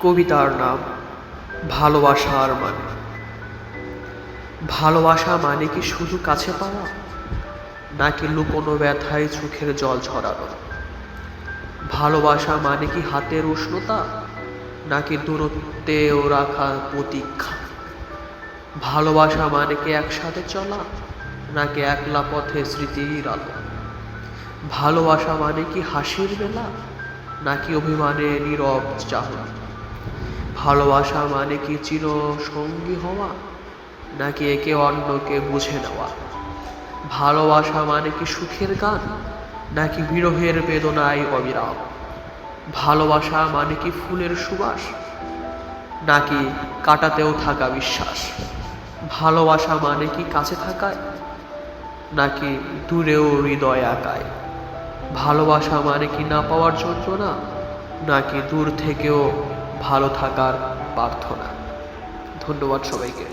কবিতার নাম ভালোবাসার মানে। ভালোবাসা মানে কি শুধু কাছে পাওয়া, নাকি লুকোনো ব্যথায় চোখের জল ঝরানো? ভালোবাসা মানে কি হাতের উষ্ণতা, নাকি দূরত্বেও রাখা প্রতীক্ষা? ভালোবাসা মানে কি একসাথে চলা, নাকি একলা পথে স্মৃতির আলো? ভালোবাসা মানে কি হাসির বেলা, নাকি অভিমানে নীরব চাহনা? ভালোবাসা মানে কি চির সঙ্গী হওয়া, নাকি একে অন্যকে বুঝে নেওয়া? ভালোবাসা মানে কি সুখের গান, নাকি বিরহের বেদনায় অবিরাম? ভালোবাসা মানে কি ফুলের সুবাস, নাকি কাটাতেও থাকা বিশ্বাস? ভালোবাসা মানে কি কাছে থাকায়, নাকি দূরেও হৃদয় একায়? ভালোবাসা মানে কি না পাওয়ার যন্ত্রণা, নাকি দূর থেকেও ভালো থাকার প্রার্থনা? ধন্যবাদ সবাইকে।